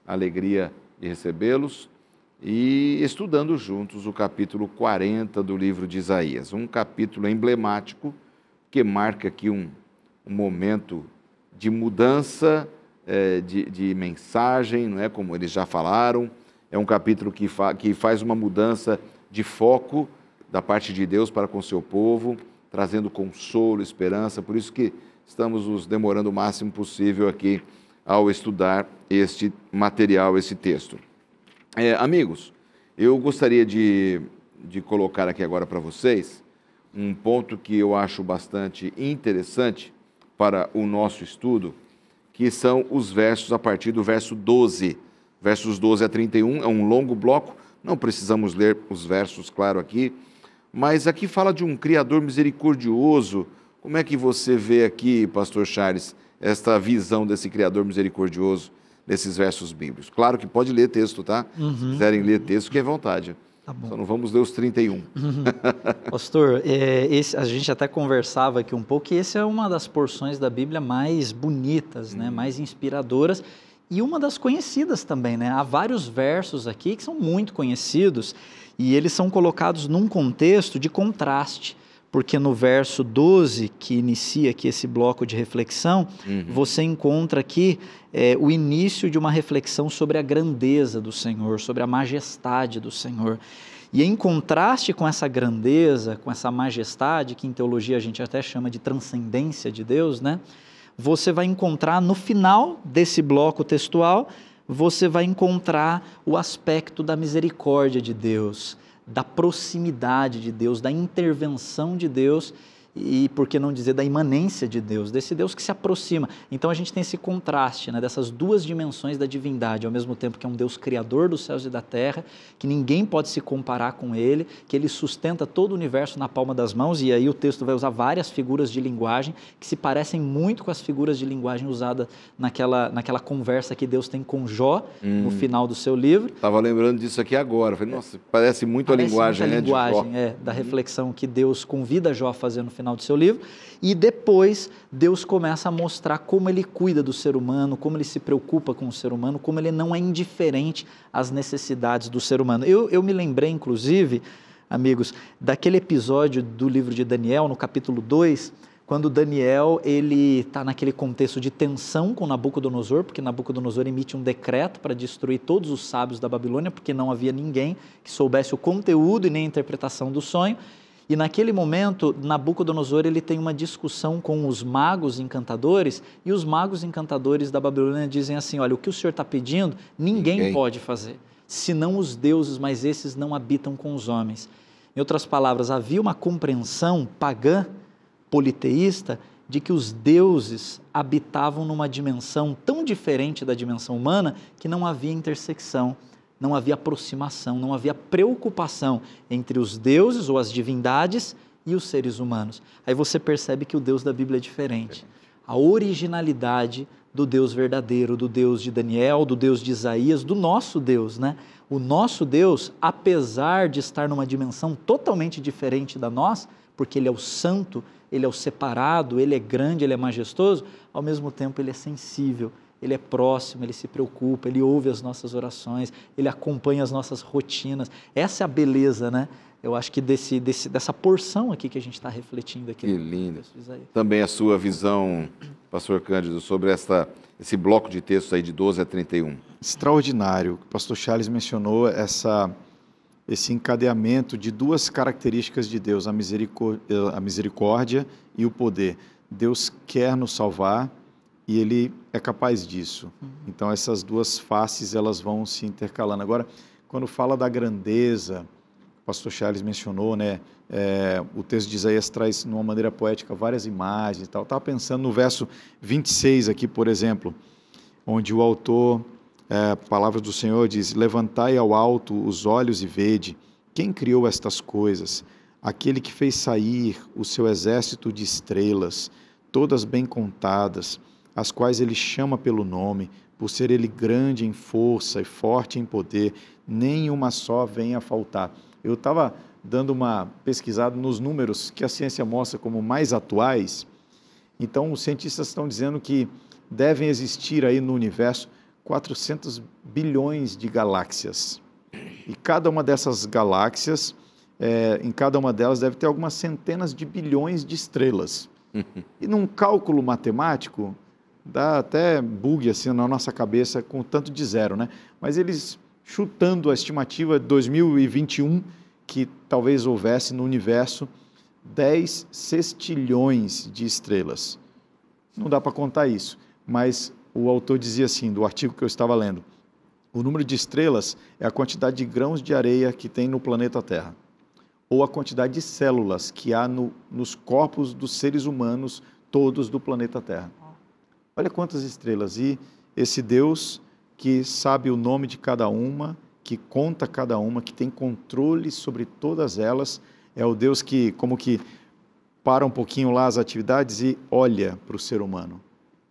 alegria de recebê-los, e estudando juntos o capítulo 40 do livro de Isaías, um capítulo emblemático que marca aqui um momento de mudança de mensagem, não é, como eles já falaram, é um capítulo que faz uma mudança de foco da parte de Deus para com o seu povo, trazendo consolo, esperança, por isso que estamos nos demorando o máximo possível aqui ao estudar este material, esse texto. Amigos, eu gostaria de colocar aqui agora para vocês um ponto que eu acho bastante interessante para o nosso estudo, que são os versos a partir do verso 12. Versos 12 a 31, é um longo bloco, não precisamos ler os versos, claro, aqui, mas aqui fala de um Criador misericordioso. Como é que você vê aqui, pastor Charles, esta visão desse Criador misericordioso nesses versos bíblicos? Claro que pode ler texto, tá? Se quiserem ler texto, que é vontade. Tá bom. Só não vamos ler os 31. Pastor, a gente até conversava aqui um pouco, e essa é uma das porções da Bíblia mais bonitas, né? Mais inspiradoras, e uma das conhecidas também, né? Há vários versos aqui que são muito conhecidos, e eles são colocados num contexto de contraste, porque no verso 12, que inicia aqui esse bloco de reflexão, você encontra aqui o início de uma reflexão sobre a grandeza do Senhor, sobre a majestade do Senhor. E em contraste com essa grandeza, com essa majestade, que em teologia a gente até chama de transcendência de Deus, né? Você vai encontrar no final desse bloco textual, você vai encontrar o aspecto da misericórdia de Deus, da proximidade de Deus, da intervenção de Deus e, por que não dizer, da imanência de Deus, desse Deus que se aproxima. Então a gente tem esse contraste, né, dessas duas dimensões da divindade, ao mesmo tempo que é um Deus criador dos céus e da terra, que ninguém pode se comparar com Ele, que Ele sustenta todo o universo na palma das mãos, e aí o texto vai usar várias figuras de linguagem que se parecem muito com as figuras de linguagem usadas naquela conversa que Deus tem com Jó, no final do seu livro. Estava lembrando disso aqui agora, falei, nossa, parece muito a linguagem, né, de Jó. Da reflexão que Deus convida Jó a fazer no final do seu livro, e depois Deus começa a mostrar como Ele cuida do ser humano, como Ele se preocupa com o ser humano, como Ele não é indiferente às necessidades do ser humano. Eu me lembrei, inclusive, amigos, daquele episódio do livro de Daniel, no capítulo 2, quando Daniel ele está naquele contexto de tensão com Nabucodonosor, porque Nabucodonosor emite um decreto para destruir todos os sábios da Babilônia, porque não havia ninguém que soubesse o conteúdo e nem a interpretação do sonho. E naquele momento, Nabucodonosor ele tem uma discussão com os magos encantadores, e os magos encantadores da Babilônia dizem assim, olha, o que o senhor está pedindo, ninguém pode fazer, senão os deuses, mas esses não habitam com os homens. Em outras palavras, havia uma compreensão pagã, politeísta, de que os deuses habitavam numa dimensão tão diferente da dimensão humana que não havia intersecção, não havia aproximação, não havia preocupação entre os deuses ou as divindades e os seres humanos. Aí você percebe que o Deus da Bíblia é diferente. A originalidade do Deus verdadeiro, do Deus de Daniel, do Deus de Isaías, do nosso Deus, né? O nosso Deus, apesar de estar numa dimensão totalmente diferente da nossa, porque Ele é o santo, Ele é o separado, Ele é grande, Ele é majestoso, ao mesmo tempo Ele é sensível, Ele é próximo, Ele se preocupa, Ele ouve as nossas orações, Ele acompanha as nossas rotinas. Essa é a beleza, né? Eu acho que dessa porção aqui que a gente está refletindo aqui. Que lindo. Também a sua visão, pastor Cândido, sobre esse bloco de textos aí de 12 a 31. Extraordinário. O pastor Charles mencionou esse encadeamento de duas características de Deus, a misericórdia e o poder. Deus quer nos salvar e Ele é capaz disso. Então essas duas faces elas vão se intercalando. Agora, quando fala da grandeza, o pastor Charles mencionou, né? O texto de Isaías traz, de uma maneira poética, várias imagens e tal. Eu estava pensando no verso 26 aqui, por exemplo, onde o autor, palavras do Senhor diz, levantai ao alto os olhos e vede, quem criou estas coisas? Aquele que fez sair o seu exército de estrelas, todas bem contadas, as quais ele chama pelo nome, por ser ele grande em força e forte em poder, nem uma só vem a faltar. Eu estava dando uma pesquisada nos números que a ciência mostra como mais atuais. Então, os cientistas estão dizendo que devem existir aí no universo 400 bilhões de galáxias. E cada uma dessas galáxias, em cada uma delas deve ter algumas centenas de bilhões de estrelas. E num cálculo matemático, dá até bug assim na nossa cabeça com o tanto de zero, né? Mas eles, chutando a estimativa de 2021, que talvez houvesse no universo 10 sextilhões de estrelas. Não dá para contar isso, mas o autor dizia assim, do artigo que eu estava lendo, o número de estrelas é a quantidade de grãos de areia que tem no planeta Terra, ou a quantidade de células que há nos corpos dos seres humanos todos do planeta Terra. Olha quantas estrelas. E esse Deus que sabe o nome de cada uma, que conta cada uma, que tem controle sobre todas elas, é o Deus que, como que para um pouquinho lá as atividades e olha para o ser humano.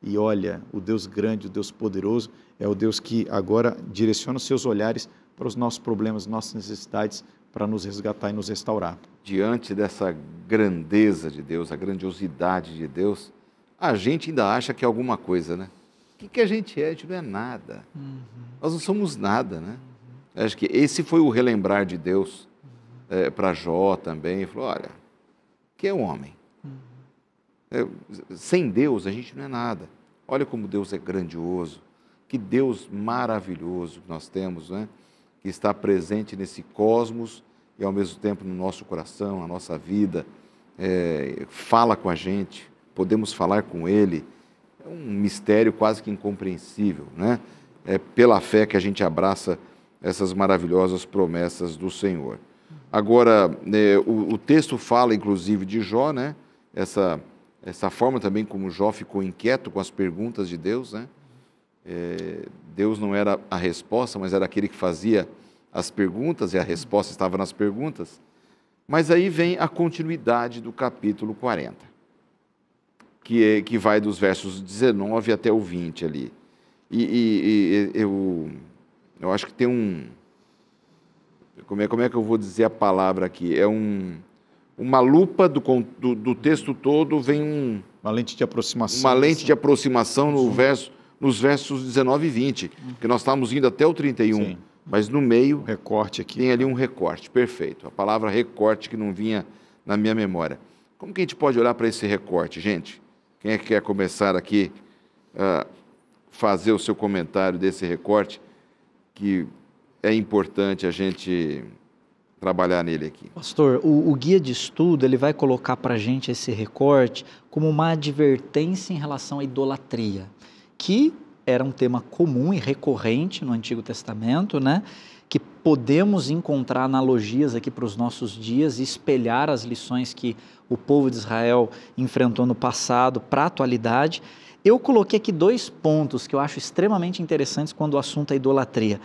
E olha, o Deus grande, o Deus poderoso, é o Deus que agora direciona os seus olhares para os nossos problemas, nossas necessidades, para nos resgatar e nos restaurar. Diante dessa grandeza de Deus, a grandiosidade de Deus, a gente ainda acha que é alguma coisa, né? O que a gente é? A gente não é nada. Nós não somos nada, né? Acho que esse foi o relembrar de Deus para Jó também. Ele falou, olha, que é um homem? Sem Deus a gente não é nada. Olha como Deus é grandioso. Que Deus maravilhoso que nós temos, né? Que está presente nesse cosmos e ao mesmo tempo no nosso coração, na nossa vida. Fala com a gente, podemos falar com Ele. É um mistério quase que incompreensível, né? É pela fé que a gente abraça essas maravilhosas promessas do Senhor. Agora, o texto fala, inclusive, de Jó, né? Essa forma também como Jó ficou inquieto com as perguntas de Deus, né? Deus não era a resposta, mas era aquele que fazia as perguntas, e a resposta estava nas perguntas. Mas aí vem a continuidade do capítulo 40, que vai dos versos 19 até o 20 ali. Eu acho que tem um... Como é que eu vou dizer a palavra aqui? Uma lupa do texto todo, vem uma lente de aproximação. Uma lente de aproximação nos versos 19 e 20, que nós estamos indo até o 31, sim. Mas no meio recorte aqui, tem ali um recorte, perfeito. A palavra recorte que não vinha na minha memória. Como que a gente pode olhar para esse recorte, gente? Quem é que quer começar aqui a fazer o seu comentário desse recorte, que é importante a gente trabalhar nele aqui? Pastor, o guia de estudo ele vai colocar para a gente esse recorte como uma advertência em relação à idolatria, que era um tema comum e recorrente no Antigo Testamento, né? Que podemos encontrar analogias aqui para os nossos dias e espelhar as lições que o povo de Israel enfrentou no passado para a atualidade. Eu coloquei aqui 2 pontos que eu acho extremamente interessantes quando o assunto é idolatria.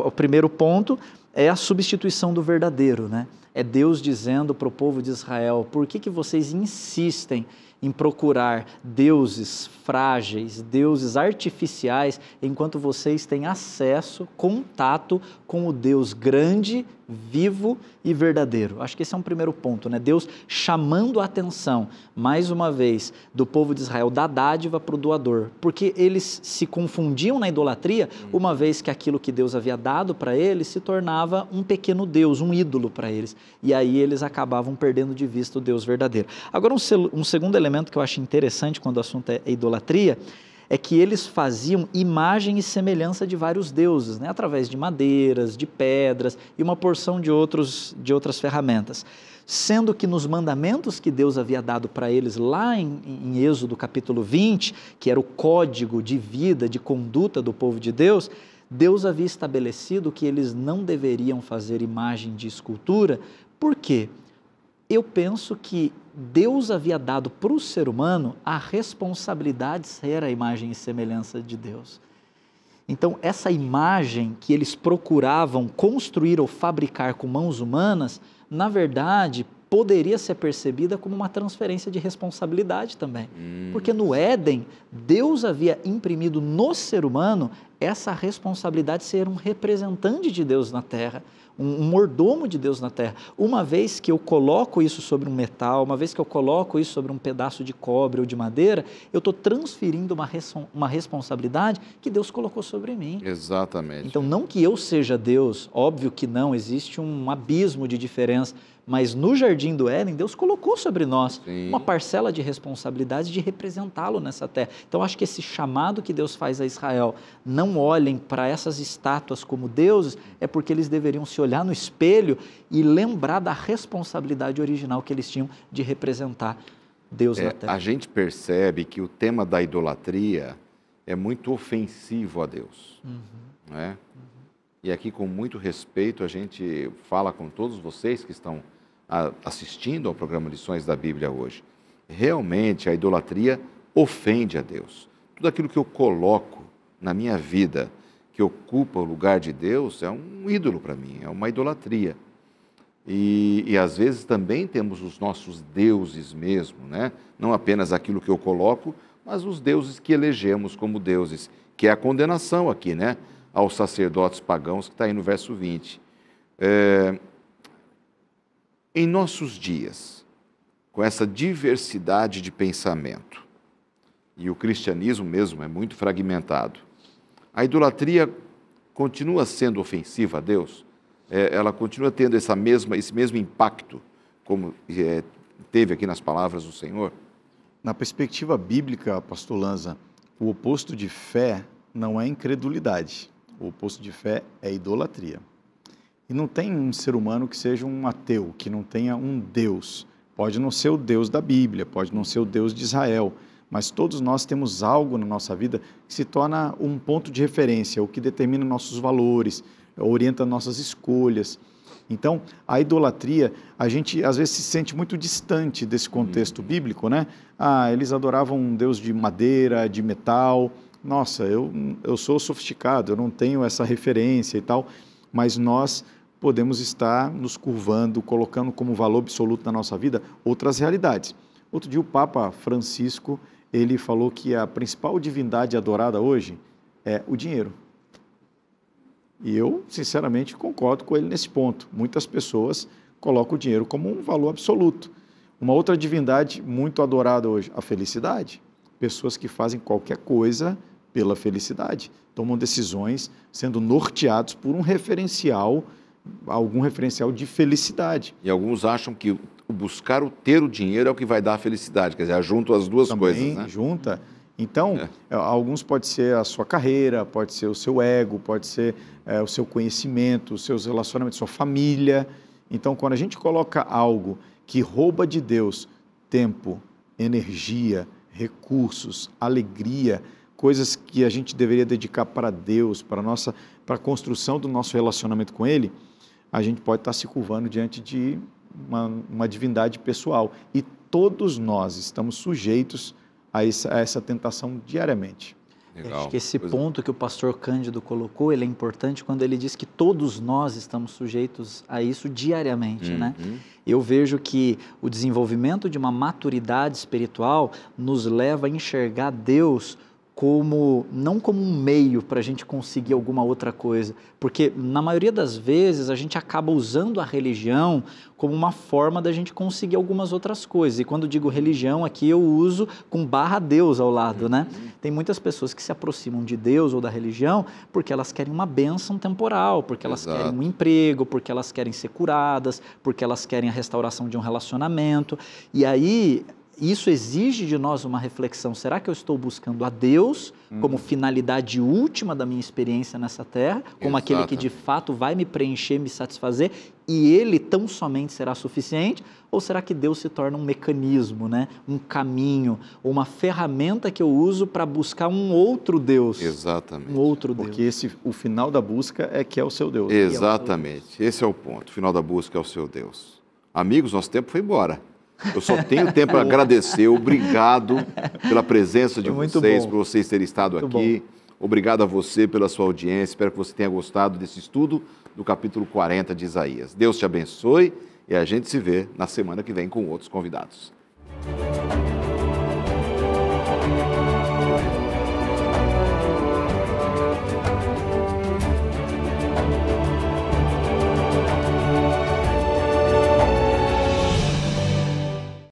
O primeiro ponto é a substituição do verdadeiro, né? É Deus dizendo para o povo de Israel: por que vocês insistem em procurar deuses frágeis, deuses artificiais, enquanto vocês têm acesso, contato com o Deus grande, vivo e verdadeiro? Acho que esse é um primeiro ponto, né? Deus chamando a atenção, mais uma vez, do povo de Israel, da dádiva para o doador, porque eles se confundiam na idolatria, uma vez que aquilo que Deus havia dado para eles se tornava um pequeno Deus, um ídolo para eles, e aí eles acabavam perdendo de vista o Deus verdadeiro. Agora, um segundo elemento que eu acho interessante quando o assunto é idolatria, é que eles faziam imagem e semelhança de vários deuses, né? Através de madeiras, de pedras e uma porção de outras ferramentas. Sendo que nos mandamentos que Deus havia dado para eles lá em Êxodo capítulo 20, que era o código de vida, de conduta do povo de Deus, Deus havia estabelecido que eles não deveriam fazer imagem de escultura. Por quê? Eu penso que Deus havia dado para o ser humano a responsabilidade de ser a imagem e semelhança de Deus. Então, essa imagem que eles procuravam construir ou fabricar com mãos humanas, na verdade, poderia ser percebida como uma transferência de responsabilidade também. Porque no Éden, Deus havia imprimido no ser humano essa responsabilidade de ser um representante de Deus na Terra, um mordomo de Deus na Terra. Uma vez que eu coloco isso sobre um metal, uma vez que eu coloco isso sobre um pedaço de cobre ou de madeira, eu estou transferindo uma responsabilidade que Deus colocou sobre mim. Exatamente. Então, não que eu seja Deus, óbvio que não, existe um abismo de diferença, mas no Jardim do Éden, Deus colocou sobre nós uma parcela de responsabilidade de representá-lo nessa terra. Então, acho que esse chamado que Deus faz a Israel, não olhem para essas estátuas como deuses, é porque eles deveriam se olhar no espelho e lembrar da responsabilidade original que eles tinham de representar Deus na terra. A gente percebe que o tema da idolatria é muito ofensivo a Deus. Né? E aqui, com muito respeito, a gente fala com todos vocês que estão assistindo ao programa Lições da Bíblia hoje. Realmente, a idolatria ofende a Deus. Tudo aquilo que eu coloco na minha vida, que ocupa o lugar de Deus, é um ídolo para mim, é uma idolatria. E às vezes também temos os nossos deuses mesmo, né? Não apenas aquilo que eu coloco, mas os deuses que elegemos como deuses, que é a condenação aqui, né? Aos sacerdotes pagãos, que está aí no verso 20. Em nossos dias, com essa diversidade de pensamento, e o cristianismo mesmo é muito fragmentado, a idolatria continua sendo ofensiva a Deus? Ela continua tendo esse mesmo impacto, como teve aqui nas palavras do Senhor? Na perspectiva bíblica, pastor Lanza, o oposto de fé não é incredulidade. O oposto de fé é idolatria. E não tem um ser humano que seja um ateu, que não tenha um Deus. Pode não ser o Deus da Bíblia, pode não ser o Deus de Israel, mas todos nós temos algo na nossa vida que se torna um ponto de referência, o que determina nossos valores, orienta nossas escolhas. Então, a idolatria, a gente às vezes se sente muito distante desse contexto bíblico, né? Eles adoravam um Deus de madeira, de metal. Nossa, eu sou sofisticado, eu não tenho essa referência e tal, mas nós podemos estar nos curvando, colocando como valor absoluto na nossa vida outras realidades. Outro dia o Papa Francisco, ele falou que a principal divindade adorada hoje é o dinheiro. E eu, sinceramente, concordo com ele nesse ponto. Muitas pessoas colocam o dinheiro como um valor absoluto. Uma outra divindade muito adorada hoje, a felicidade. Pessoas que fazem qualquer coisa pela felicidade, tomam decisões sendo norteados por um referencial algum referencial de felicidade. E alguns acham que ter o dinheiro é o que vai dar a felicidade, quer dizer, junto as duas Também coisas, né? Junta. Então, alguns pode ser a sua carreira, pode ser o seu ego, pode ser o seu conhecimento, os seus relacionamentos, sua família. Então, quando a gente coloca algo que rouba de Deus tempo, energia, recursos, alegria, coisas que a gente deveria dedicar para Deus, para a construção do nosso relacionamento com Ele, a gente pode estar se curvando diante de uma divindade pessoal. E todos nós estamos sujeitos a essa tentação diariamente. Legal. Acho que esse ponto que o pastor Cândido colocou, ele é importante quando ele diz que todos nós estamos sujeitos a isso diariamente, né? Eu vejo que o desenvolvimento de uma maturidade espiritual nos leva a enxergar Deus não como um meio para a gente conseguir alguma outra coisa, porque na maioria das vezes a gente acaba usando a religião como uma forma da gente conseguir algumas outras coisas, e quando digo religião aqui eu uso com /Deus ao lado, né? Tem muitas pessoas que se aproximam de Deus ou da religião porque elas querem uma bênção temporal, porque elas querem um emprego, porque elas querem ser curadas, porque elas querem a restauração de um relacionamento, e aí isso exige de nós uma reflexão. Será que eu estou buscando a Deus como finalidade última da minha experiência nessa terra, como aquele que de fato vai me preencher, me satisfazer, e Ele tão somente será suficiente? Ou será que Deus se torna um mecanismo, né? Um caminho, uma ferramenta que eu uso para buscar um outro Deus? Exatamente. Um outro Deus. Porque o final da busca é que é o seu Deus. Exatamente. Esse é o ponto. O final da busca é o seu Deus. Amigos, nosso tempo foi embora. Eu só tenho tempo para agradecer. Obrigado pela presença de vocês, por vocês terem estado aqui. Obrigado a você pela sua audiência. Espero que você tenha gostado desse estudo do capítulo 40 de Isaías. Deus te abençoe e a gente se vê na semana que vem com outros convidados.